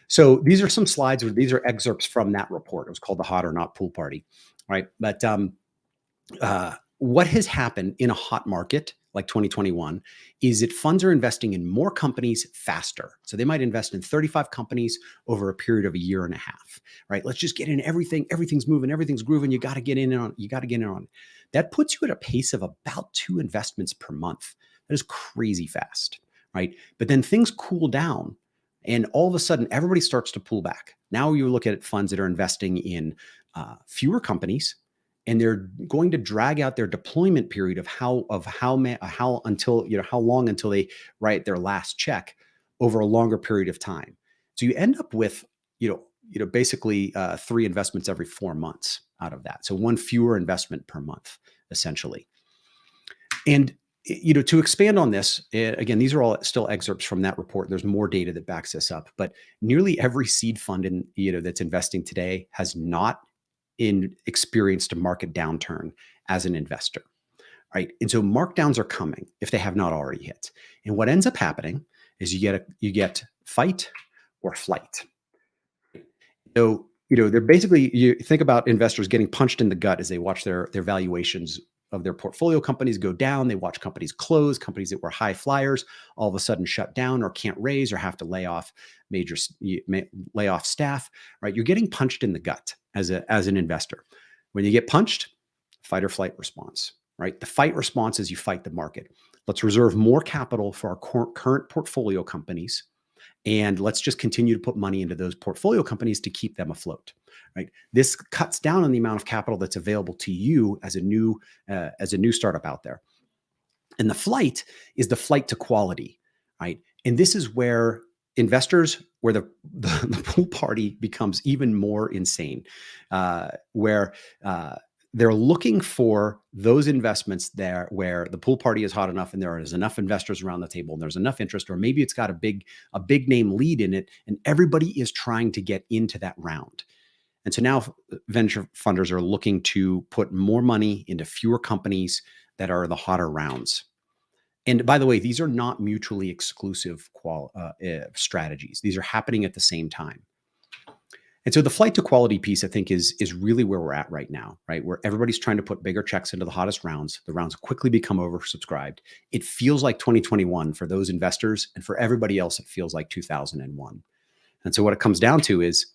So these are some slides, or these are excerpts from that report. It was called the Hot or Not Pool Party, right? But what has happened in a hot market like 2021 is that funds are investing in more companies faster. So they might invest in 35 companies over a period of a year and a half, right? Let's just get in everything. Everything's moving, everything's grooving. You got to get in on. You got to get in on. That puts you at a pace of about 2 investments per month. That is crazy fast, right? But then things cool down, and all of a sudden, everybody starts to pull back. Now you look at funds that are investing in fewer companies, and they're going to drag out their deployment period of how until how long until they write their last check over a longer period of time. So you end up with basically 3 investments every 4 months out of that. So one fewer investment per month, essentially. And to expand on this, again, these are all still excerpts from that report. There's more data that backs this up, but nearly every seed fund that's investing today has not experienced a market downturn as an investor, right? And so markdowns are coming if they have not already hit. And what ends up happening is you get fight or flight. So they're basically, you think about investors getting punched in the gut as they watch their valuations of their portfolio companies go down. They watch companies close, companies that were high flyers all of a sudden shut down or can't raise or have to lay off staff, right? You're getting punched in the gut as an investor. When you get punched, fight or flight response, right? The fight response is you fight the market. Let's reserve more capital for our current portfolio companies, and let's just continue to put money into those portfolio companies to keep them afloat, right? This cuts down on the amount of capital that's available to you as a new startup out there. And the flight is the flight to quality, right? And this is where the pool party becomes even more insane, where they're looking for those investments there where the pool party is hot enough and there is enough investors around the table and there's enough interest, or maybe it's got a big name lead in it and everybody is trying to get into that round. And so now venture funders are looking to put more money into fewer companies that are the hotter rounds. And by the way, these are not mutually exclusive strategies. These are happening at the same time. And so the flight to quality piece, I think, is really where we're at right now, right? Where everybody's trying to put bigger checks into the hottest rounds. The rounds quickly become oversubscribed. It feels like 2021 for those investors, and for everybody else, it feels like 2001. And so what it comes down to is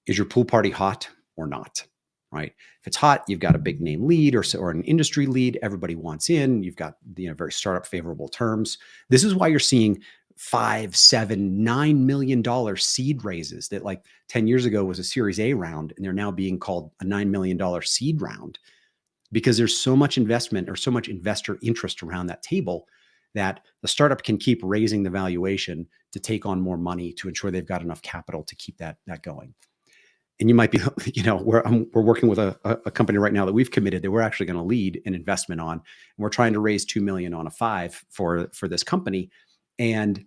your pool party hot or not, right? If it's hot, you've got a big name lead or an industry lead. Everybody wants in. You've got very startup favorable terms. This is why you're seeing $5, $7, $9 million seed raises that like 10 years ago was a Series A round, and they're now being called a $9 million seed round, because there's so much investment or so much investor interest around that table that the startup can keep raising the valuation to take on more money to ensure they've got enough capital to keep that going. And you might be, we're working with a company right now that we've committed that we're actually going to lead an investment on. And we're trying to raise $2 million on a 5 for this company. And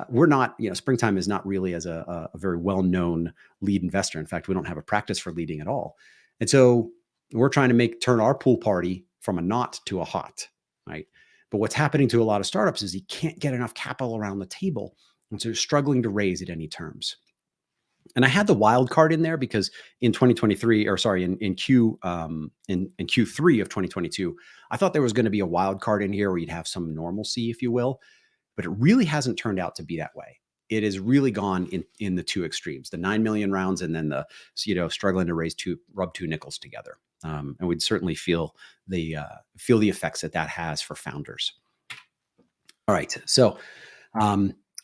we're not, Springtime is not really as a very well-known lead investor. In fact, we don't have a practice for leading at all. And so we're trying to turn our pool party from a not to a hot, right? But what's happening to a lot of startups is you can't get enough capital around the table. And so you're struggling to raise at any terms. And I had the wild card in there because in 2023, or sorry, in Q3 of 2022, I thought there was going to be a wild card in here where you'd have some normalcy, if you will. But it really hasn't turned out to be that way. It has really gone in the two extremes, the 9 million rounds and then the struggling to rub two nickels together. And we'd certainly feel the effects that has for founders. All right, so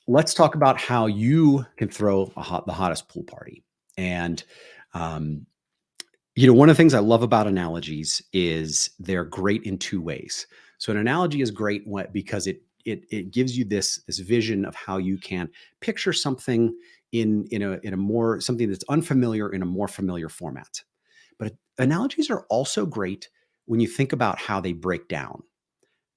let's talk about how you can throw the hottest pool party. And one of the things I love about analogies is they're great in two ways. So an analogy is great because it gives you this vision of how you can picture something in a more something that's unfamiliar in a more familiar format. But analogies are also great when you think about how they break down.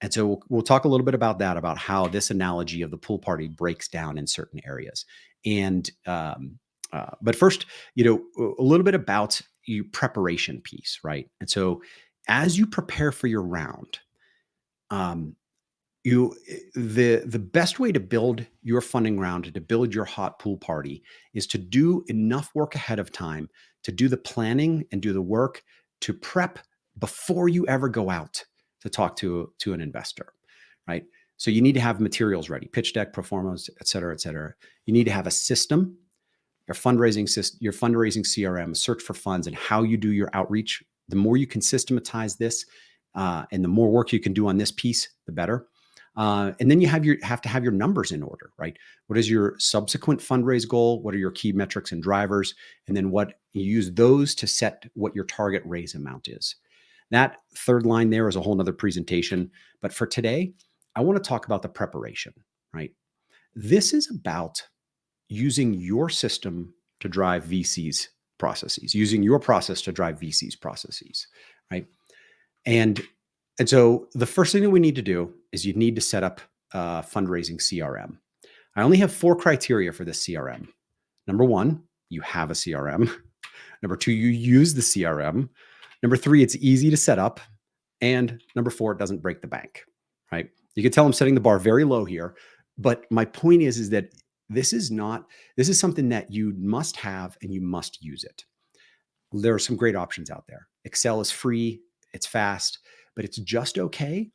And so we'll talk a little bit about that, about how this analogy of the pool party breaks down in certain areas. And but first, a little bit about your preparation piece, right? And so as you prepare for your round, you the best way to build your funding round, to build your hot pool party, is to do enough work ahead of time, to do the planning and do the work to prep before you ever go out to talk to an investor, right? So you need to have materials ready, pitch deck, pro formas, et cetera, et cetera. You need to have a system, your fundraising system, your fundraising CRM, search for funds, and how you do your outreach. The more you can systematize this, and the more work you can do on this piece, the better. And then you have to have your numbers in order, right? What is your subsequent fundraise goal? What are your key metrics and drivers? And then what you use those to set what your target raise amount is. That third line there is a whole nother presentation. But for today, I want to talk about the preparation, right? This is about using your system to drive VCs processes, using your process to drive VCs processes, right? And so the first thing that we need to do is you need to set up a fundraising CRM. I only have 4 criteria for this CRM. Number 1, you have a CRM. Number 2, you use the CRM. Number 3, it's easy to set up. And number 4, it doesn't break the bank, right? You can tell I'm setting the bar very low here, but my point is that this is something that you must have and you must use it. There are some great options out there. Excel is free, it's fast, but it's just okay.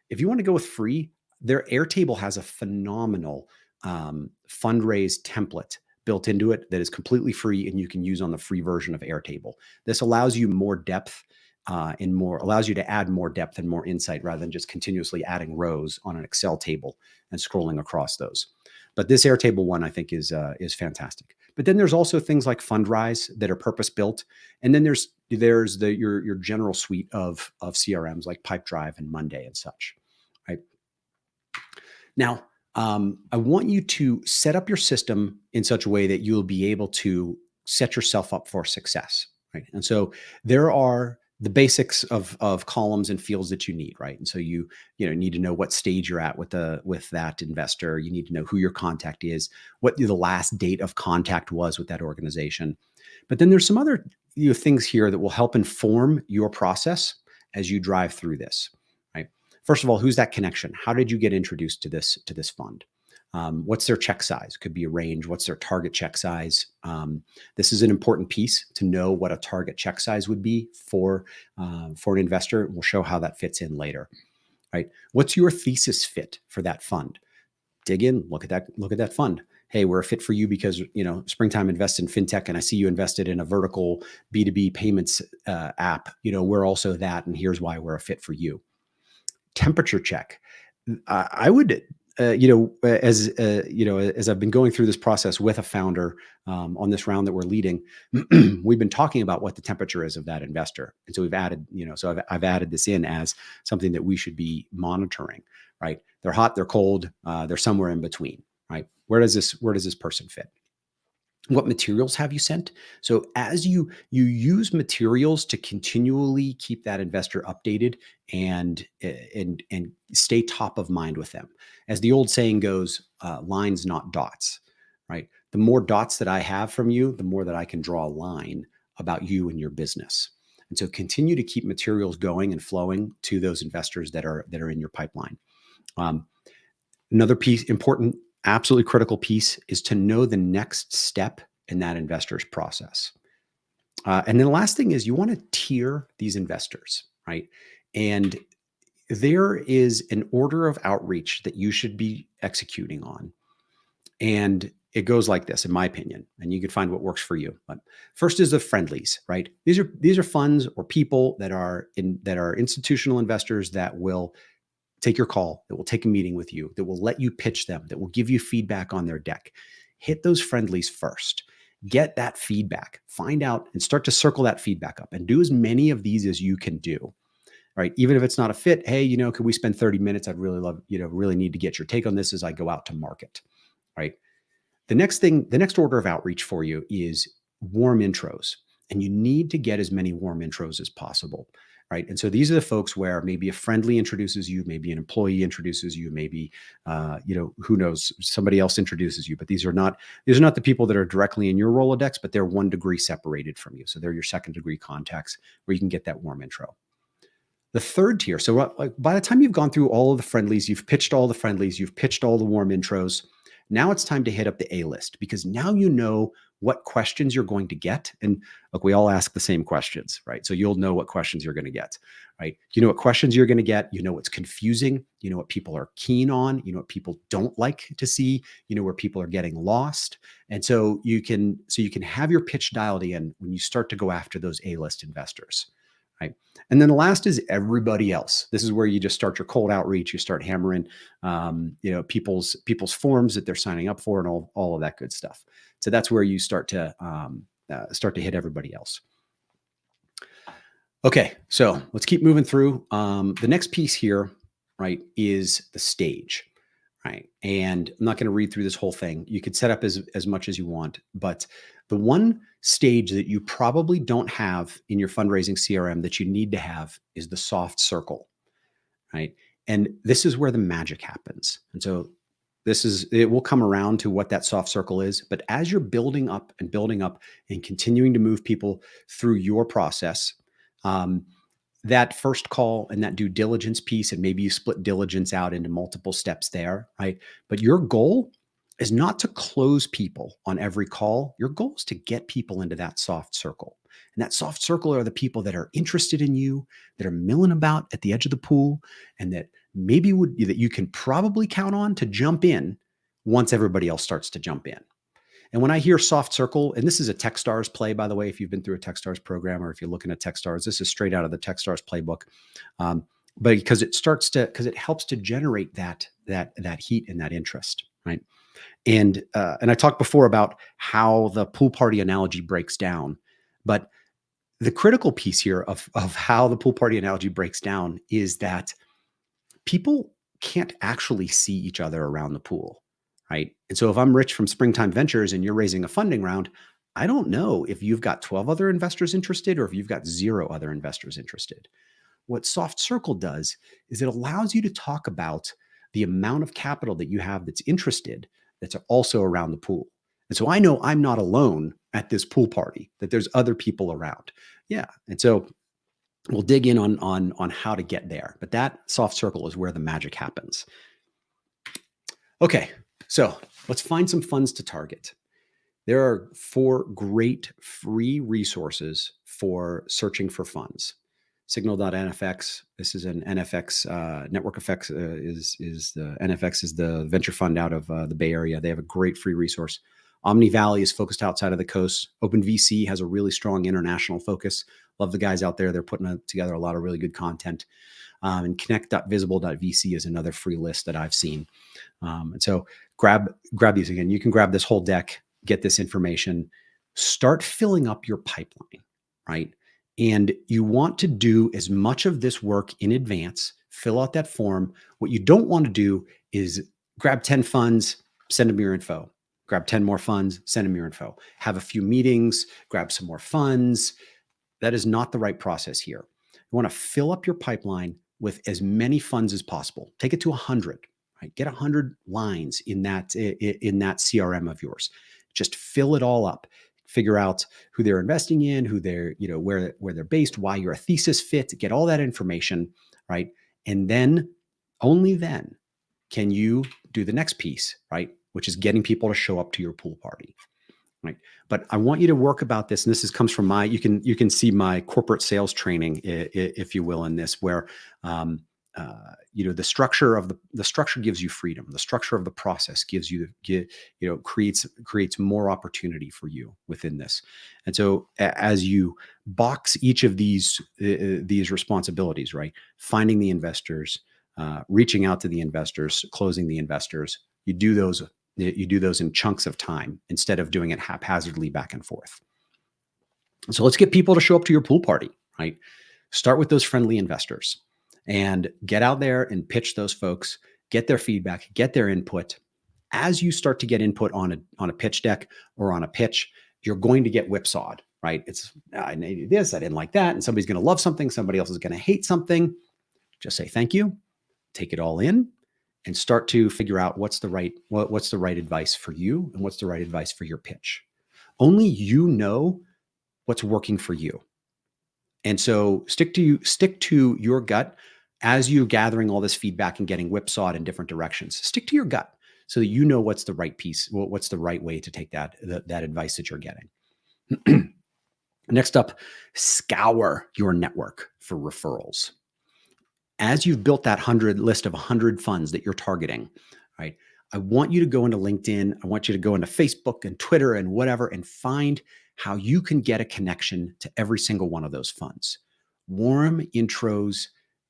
If you want to go with free, their Airtable has a phenomenal fundraise template built into it that is completely free and you can use on the free version of Airtable. This allows you more depth allows you to add more depth and more insight rather than just continuously adding rows on an Excel table and scrolling across those. But this Airtable one, I think, is fantastic. But then there's also things like Fundrise that are purpose built, and then there's your general suite of CRMs like Pipedrive and Monday and such. Right now, I want you to set up your system in such a way that you'll be able to set yourself up for success. Right, and so there are the basics of columns and fields that you need, right? And so you need to know what stage you're at with that investor. You need to know who your contact is, what the last date of contact was with that organization. But then there's some other things here that will help inform your process as you drive through this, right? First of all, who's that connection? How did you get introduced to this fund? What's their check size? Could be a range. What's their target check size? This is an important piece to know what a target check size would be for an investor. We'll show how that fits in later, right? What's your thesis fit for that fund? Dig in, look at that fund. Hey, we're a fit for you because Springtime invests in fintech, and I see you invested in a vertical B2B payments app. We're also that, and here's why we're a fit for you. Temperature check. I would. As I've been going through this process with a founder on this round that we're leading, we've been talking about what the temperature is of that investor, and so we've added, I've added this in as something that we should be monitoring. Right? They're hot, they're cold, they're somewhere in between. Right? Where does this person fit? What materials have you sent? So as you use materials to continually keep that investor updated and stay top of mind with them. As the old saying goes, lines, not dots, right? The more dots that I have from you, the more that I can draw a line about you and your business. And so continue to keep materials going and flowing to those investors that are in your pipeline. Another piece, important, absolutely critical piece, is to know the next step in that investor's process. And then the last thing is you want to tier these investors, right? And there is an order of outreach that you should be executing on. And it goes like this, in my opinion, and you can find what works for you. But first is the friendlies, right? These are funds or people that are institutional investors that will take your call, that will take a meeting with you, that will let you pitch them, that will give you feedback on their deck. Hit those friendlies first. Get that feedback. Find out and start to circle that feedback up and do as many of these as you can do. Right? Even if it's not a fit, hey, could we spend 30 minutes? I'd really love, really need to get your take on this as I go out to market. Right? The next order of outreach for you is warm intros. And you need to get as many warm intros as possible. Right. And so these are the folks where maybe a friendly introduces you, maybe an employee introduces you, maybe, who knows, somebody else introduces you. But these are not the people that are directly in your Rolodex, but they're 1 degree separated from you. So they're your second degree contacts where you can get that warm intro. The third tier. So like by the time you've gone through all of the friendlies, you've pitched all the friendlies, you've pitched all the warm intros. Now it's time to hit up the A list because now you know what questions you're going to get. And look, we all ask the same questions, right? So you'll know what questions you're going to get, right? You know what questions you're going to get. You know what's confusing. You know what people are keen on. You know what people don't like to see. You know where people are getting lost. And so you can have your pitch dialed in when you start to go after those A list investors, right? And then the last is everybody else. This is where you just start your cold outreach. You start hammering, people's forms that they're signing up for, and all of that good stuff. So that's where you start to hit everybody else. Okay, so let's keep moving through. The next piece here, right, is the stage, right? And I'm not going to read through this whole thing. You could set up as much as you want, but the one stage that you probably don't have in your fundraising CRM that you need to have is the soft circle, right? And this is where the magic happens. And so it will come around to what that soft circle is. But as you're building up and continuing to move people through your process, um, that first call and that due diligence piece, and maybe you split diligence out into multiple steps there, right? But your goal is not to close people on every call. Your goal is to get people into that soft circle. And that soft circle are the people that are interested in you, that are milling about at the edge of the pool, and that that you can probably count on to jump in once everybody else starts to jump in. And when I hear soft circle, and this is a Techstars play, by the way, if you've been through a Techstars program or if you're looking at Techstars, this is straight out of the Techstars playbook. But because it helps to generate that heat and that interest, right? And I talked before about how the pool party analogy breaks down, but the critical piece here of how the pool party analogy breaks down is that people can't actually see each other around the pool, right? And so if I'm Rich from Springtime Ventures and you're raising a funding round, I don't know if you've got 12 other investors interested or if you've got 0 other investors interested. What Soft Circle does is it allows you to talk about the amount of capital that you have that's interested, that's also around the pool. And so I know I'm not alone at this pool party, that there's other people around. Yeah. And so we'll dig in on how to get there. But that soft circle is where the magic happens. Okay, so let's find some funds to target. There are 4 great free resources for searching for funds. Signal.nfx. This is an NFX network effects. NFX is the venture fund out of the Bay Area. They have a great free resource. Omni Valley is focused outside of the coast. OpenVC has a really strong international focus. Love the guys out there. They're putting together a lot of really good content. And connect.visible.vc is another free list that I've seen. And so grab these again. You can grab this whole deck, get this information, start filling up your pipeline, right? And you want to do as much of this work in advance, fill out that form. What you don't want to do is grab 10 funds, send them your info. Grab 10 more funds, send them your info. Have a few meetings, grab some more funds. That is not the right process here. You want to fill up your pipeline with as many funds as possible. Take it to 100, right? Get 100 lines in that CRM of yours. Just fill it all up. Figure out who they're investing in, who they're, where they're based, why you're a thesis fit, get all that information, right? And then, only then, can you do the next piece, right? Which is getting people to show up to your pool party, right? But I want you to work about this, and this comes from you can see my corporate sales training, if you will, in this, where the structure gives you freedom. The structure of the process creates more opportunity for you within this. And so as you box each of these responsibilities, right? Finding the investors, reaching out to the investors, closing the investors, you do those in chunks of time instead of doing it haphazardly back and forth. So let's get people to show up to your pool party, right? Start with those friendly investors and get out there and pitch those folks, get their feedback, get their input. As you start to get input on a pitch deck or on a pitch, you're going to get whipsawed, right? I needed this, I didn't like that, and somebody's going to love something, somebody else is going to hate something. Just say thank you, take it all in, and start to figure out what's the right advice for you and what's the right advice for your pitch. Only you know what's working for you. And so stick to your gut as you're gathering all this feedback and getting whipsawed in different directions. Stick to your gut so that you know what's the right piece, what's the right way to take that advice that you're getting. Next up, scour your network for referrals. As you've built that list of 100 funds that you're targeting, right? I want you to go into LinkedIn. I want you to go into Facebook and Twitter and whatever and find how you can get a connection to every single one of those funds. Warm intros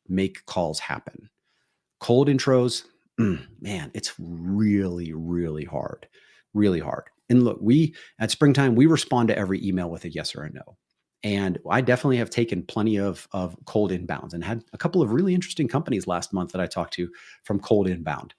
make calls happen. Cold intros, man, it's really, really hard. Really hard. And look, we at Springtime, we respond to every email with a yes or a no. And I definitely have taken plenty of cold inbounds and had a couple of really interesting companies last month that I talked to from cold inbound.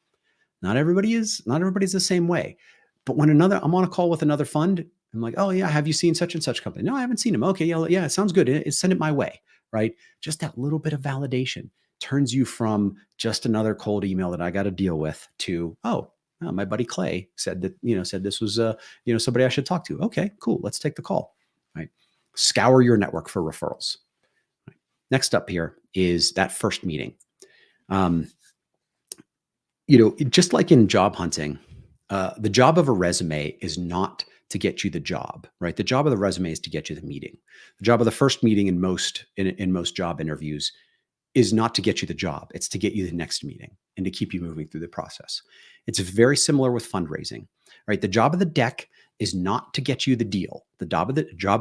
Not everybody's the same way. But when I'm on a call with another fund, I'm like, oh yeah, have you seen such and such company? No, I haven't seen him. Okay, yeah, it sounds good. Send it my way, right? Just that little bit of validation turns you from just another cold email that I got to deal with to, my buddy Clay said this was somebody I should talk to. Okay, cool. Let's take the call. Right. Scour your network for referrals. Right. Next up here is that first meeting. Just like in job hunting, the job of a resume is not to get you the job, right? The job of the resume is to get you the meeting. The job of the first meeting in most job interviews is not to get you the job. It's to get you the next meeting and to keep you moving through the process. It's very similar with fundraising, right? The job of the deck is not to get you the deal. The job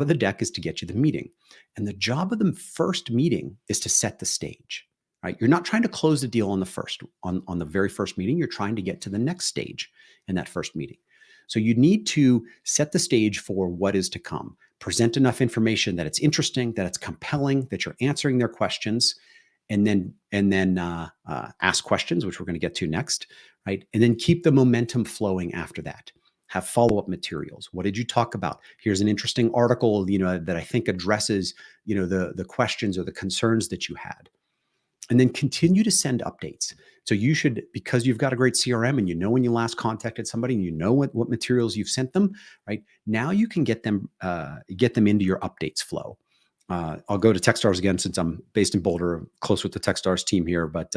of the deck is to get you the meeting. And the job of the first meeting is to set the stage. Right? You're not trying to close the deal on the very first meeting. You're trying to get to the next stage in that first meeting. So you need to set the stage for what is to come. Present enough information that it's interesting, that it's compelling, that you're answering their questions, and then ask questions, which we're going to get to next, right? And then keep the momentum flowing after that. Have follow-up materials. What did you talk about? Here's an interesting article, that I think addresses, the questions or the concerns that you had. And then continue to send updates. So you should, because you've got a great CRM and you know when you last contacted somebody and you know what materials you've sent them, right? Now you can get them into your updates flow. I'll go to Techstars again since I'm based in Boulder, close with the Techstars team here, but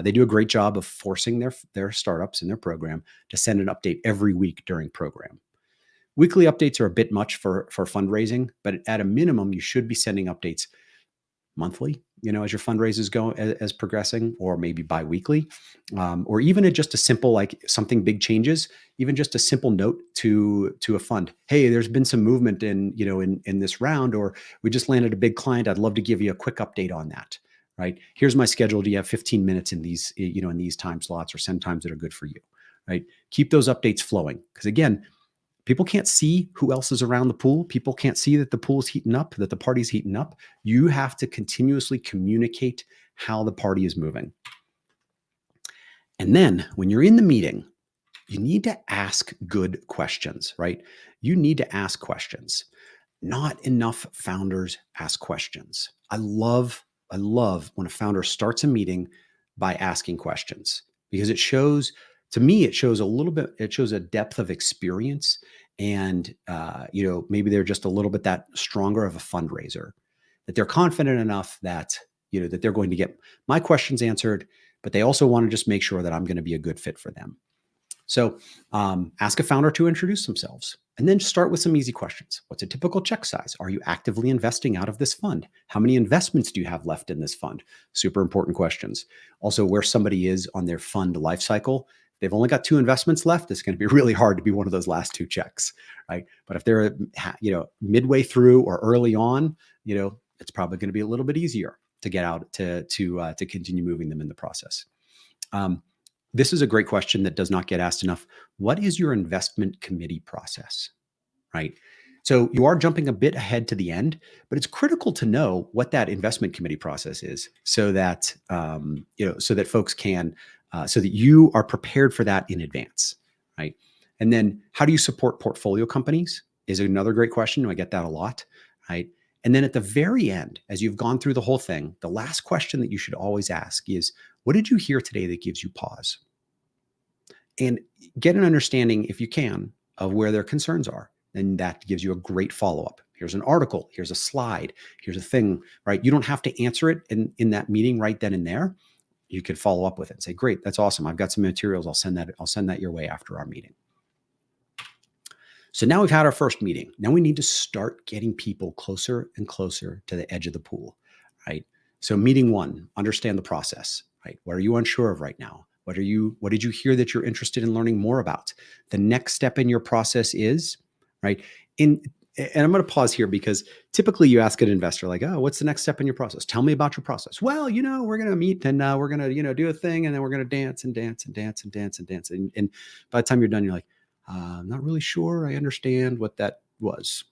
they do a great job of forcing their startups in their program to send an update every week during program. Weekly updates are a bit much for fundraising, but at a minimum, you should be sending updates monthly, as your fundraisers go as progressing, or maybe biweekly, or even just a simple, like something big changes, even just a simple note to a fund. Hey, there's been some movement in this round, or we just landed a big client. I'd love to give you a quick update on that. Right. Here's my schedule. Do you have 15 minutes in these time slots, or send times that are good for you? Right. Keep those updates flowing. Because again, people can't see who else is around the pool. People can't see that the pool's heating up, that the party's heating up. You have to continuously communicate how the party is moving. And then when you're in the meeting, you need to ask good questions, right? You need to ask questions. Not enough founders ask questions. I love when a founder starts a meeting by asking questions, because to me, it shows a depth of experience, and maybe they're just a little bit that stronger of a fundraiser, that they're confident enough that that they're going to get my questions answered, but they also want to just make sure that I'm going to be a good fit for them. So ask a founder to introduce themselves, and then start with some easy questions. What's a typical check size? Are you actively investing out of this fund? How many investments do you have left in this fund? Super important questions. Also, where somebody is on their fund life cycle. If they've only got 2 investments left, it's going to be really hard to be one of those last 2 checks, right? But if they're midway through or early on, it's probably going to be a little bit easier to get out to continue moving them in the process. This is a great question that does not get asked enough. What is your investment committee process, right? So you are jumping a bit ahead to the end, but it's critical to know what that investment committee process is, so that folks can, so that you are prepared for that in advance, right? And then how do you support portfolio companies is another great question. I get that a lot, right? And then at the very end, as you've gone through the whole thing, the last question that you should always ask is, what did you hear today that gives you pause? And get an understanding, if you can, of where their concerns are. And that gives you a great follow-up. Here's an article. Here's a slide. Here's a thing, right? You don't have to answer it in that meeting right then and there. You could follow up with it and say, great, that's awesome. I've got some materials. I'll send that your way after our meeting. So now we've had our first meeting. Now we need to start getting people closer and closer to the edge of the pool, right? So meeting one, understand the process, right? What are you unsure of right now? What did you hear that you're interested in learning more about? The next step in your process is, right? And I'm going to pause here because typically you ask an investor like, oh, what's the next step in your process? Tell me about your process. Well, we're going to meet and we're going to, do a thing and then we're going to dance and dance and dance and dance and dance. And by the time you're done, you're like, I'm not really sure I understand what that was.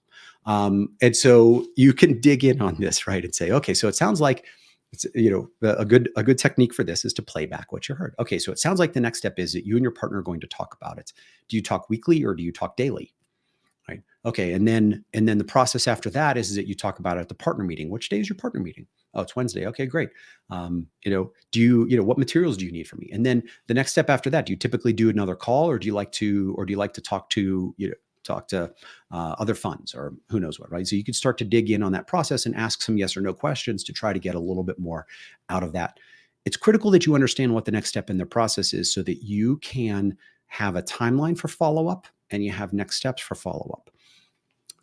And so you can dig in on this, right? And say, okay, so it sounds like it's, a good technique for this is to play back what you heard. Okay, so it sounds like the next step is that you and your partner are going to talk about it. Do you talk weekly or do you talk daily? Right. Okay. And then the process after that is that you talk about it at the partner meeting. Which day is your partner meeting? Oh, it's Wednesday. Okay, great. What materials do you need from me? And then the next step after that, do you typically do another call or do you like to talk to, other funds or who knows what, right? So you can start to dig in on that process and ask some yes or no questions to try to get a little bit more out of that. It's critical that you understand what the next step in their process is so that you can have a timeline for follow-up and you have next steps for follow-up.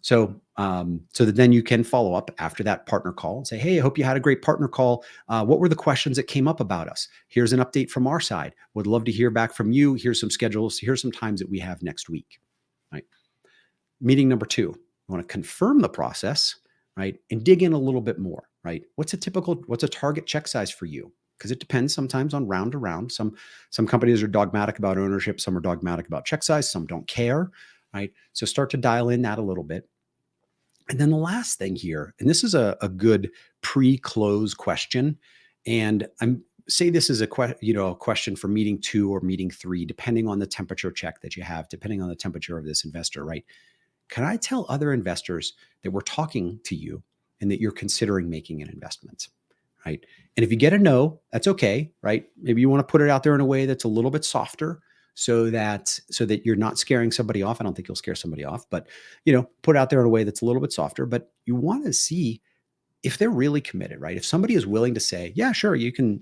So that then you can follow up after that partner call and say, hey, I hope you had a great partner call. What were the questions that came up about us? Here's an update from our side. Would love to hear back from you. Here's some schedules. Here's some times that we have next week, right? Meeting number two, you want to confirm the process, right? And dig in a little bit more, right? What's a target check size for you? Because it depends sometimes on round to round. Some companies are dogmatic about ownership. Some are dogmatic about check size. Some don't care, right? So start to dial in that a little bit. And then the last thing here, and this is a good pre-close question, and I'm say this is a question for meeting 2 or meeting 3, depending on the temperature check that you have, depending on the temperature of this investor, right? Can I tell other investors that we're talking to you and that you're considering making an investment? Right. And if you get a no, that's okay. Right. Maybe you want to put it out there in a way that's a little bit softer so that you're not scaring somebody off. I don't think you'll scare somebody off, but put it out there in a way that's a little bit softer. But you want to see if they're really committed, right? If somebody is willing to say, yeah, sure, you can,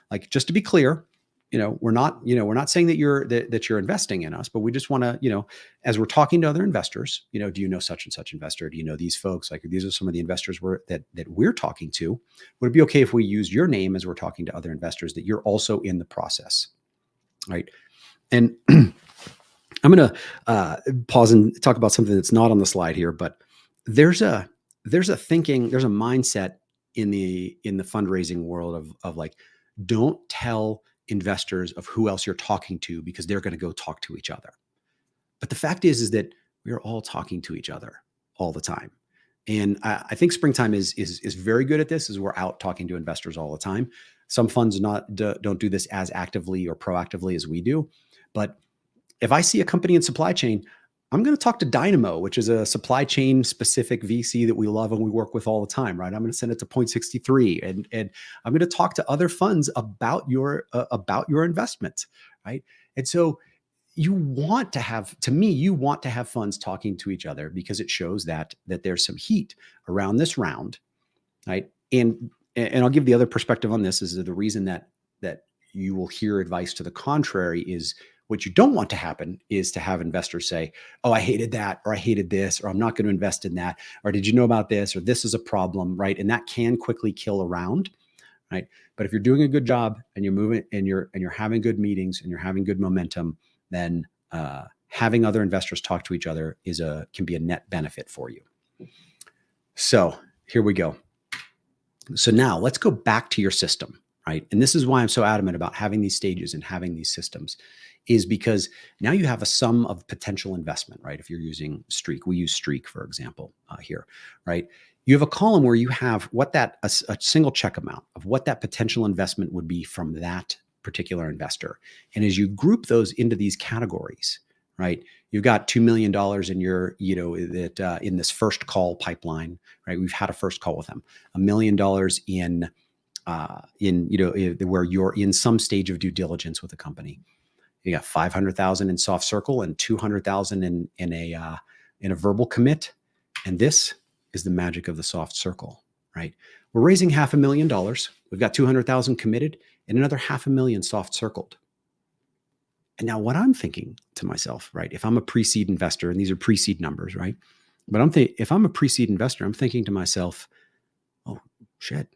like just to be clear, we're not saying that you're investing in us, but we just want to, as we're talking to other investors, do you know such and such investor? Do you know these folks? Like these are some of the investors that we're talking to. Would it be okay if we use your name as we're talking to other investors that you're also in the process, right? And I'm going to pause and talk about something that's not on the slide here, but there's a mindset in the fundraising world of like, don't tell investors of who else you're talking to because they're going to go talk to each other. But the fact is that we're all talking to each other all the time. And I think Springtime is very good at this, as we're out talking to investors all the time. Some funds don't do this as actively or proactively as we do. But if I see a company in supply chain, I'm going to talk to Dynamo, which is a supply chain specific VC that we love and we work with all the time, right? I'm going to send it to Point 63 and I'm going to talk to other funds about your investment, right? And so you want to have funds talking to each other because it shows that there's some heat around this round, right? And I'll give the other perspective on this is the reason that you will hear advice to the contrary is what you don't want to happen is to have investors say, oh, I hated that, or I hated this, or I'm not going to invest in that, or did you know about this, or this is a problem, right? And that can quickly kill a round, right? But if you're doing a good job and you're moving and you're having good meetings and you're having good momentum, then having other investors talk to each other can be a net benefit for you. So here we go. So now let's go back to your system, right? And this is why I'm so adamant about having these stages and having these systems, is because now you have a sum of potential investment, right? If you're using Streak, we use Streak, for example, here, right? You have a column where you have a single check amount of what that potential investment would be from that particular investor. And as you group those into these categories, right? You've got $2 million in your, in this first call pipeline, right? We've had a first call with them, $1 million where you're in some stage of due diligence with a company. You got 500,000 in soft circle and 200,000 in a verbal commit. And this is the magic of the soft circle, right? We're raising $500,000. We've got 200,000 committed and another 500,000 soft circled. And now what I'm thinking to myself, right? If I'm a pre-seed investor, and these are pre-seed numbers, right? But if I'm a pre-seed investor, I'm thinking to myself, oh shit.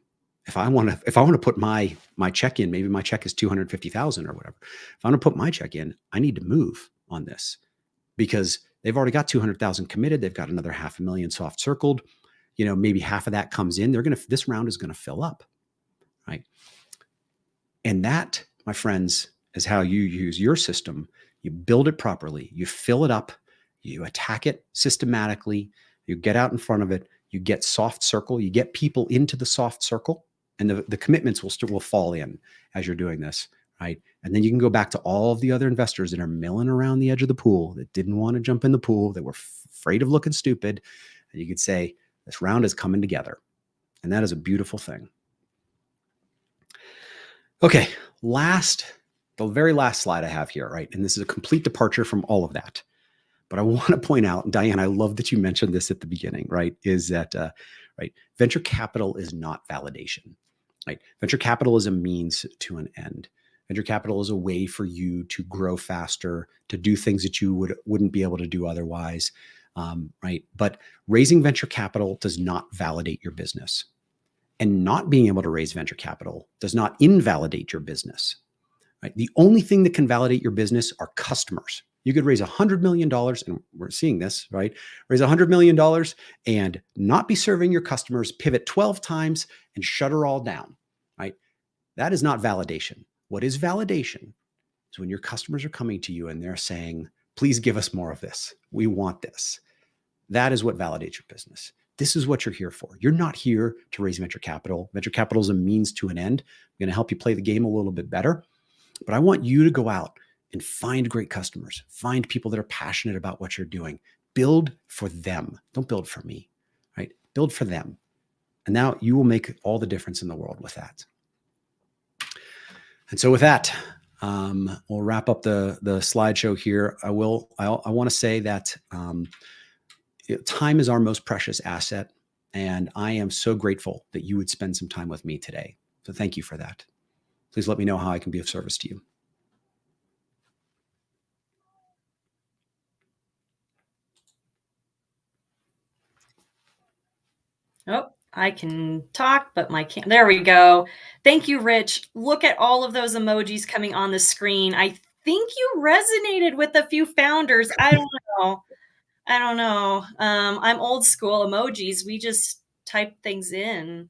If I want to put my check in, maybe my check is 250,000 or whatever. If I want to put my check in, I need to move on this because they've already got 200,000 committed. They've got another 500,000 soft circled. Maybe half of that comes in. This round is going to fill up, right? And that, my friends, is how you use your system. You build it properly. You fill it up. You attack it systematically. You get out in front of it. You get soft circle. You get people into the soft circle, and the commitments will fall in as you're doing this, right? And then you can go back to all of the other investors that are milling around the edge of the pool that didn't want to jump in the pool, that were afraid of looking stupid. And you could say, this round is coming together. And that is a beautiful thing. Okay, the very last slide I have here, right? And this is a complete departure from all of that. But I want to point out, and Diane, I love that you mentioned this at the beginning, right? Is that, right? Venture capital is not validation, right? Venture capital is a means to an end. Venture capital is a way for you to grow faster, to do things that you wouldn't be able to do otherwise, right? But raising venture capital does not validate your business. And not being able to raise venture capital does not invalidate your business, right? The only thing that can validate your business are customers. You could raise $100 million, and we're seeing this, right? Raise $100 million and not be serving your customers, pivot 12 times and shutter all down, right? That is not validation. What is validation is when your customers are coming to you and they're saying, please give us more of this. We want this. That is what validates your business. This is what you're here for. You're not here to raise venture capital. Venture capital is a means to an end. I'm going to help you play the game a little bit better. But I want you to go out and find great customers, find people that are passionate about what you're doing. Build for them. Don't build for me, right? Build for them. And now you will make all the difference in the world with that. And so with that, we'll wrap up the slideshow here. I want to say that time is our most precious asset. And I am so grateful that you would spend some time with me today. So thank you for that. Please let me know how I can be of service to you. Oh, I can talk, but there we go. Thank you, Rich. Look at all of those emojis coming on the screen. I think you resonated with a few founders. I don't know. I'm old school emojis. We just type things in.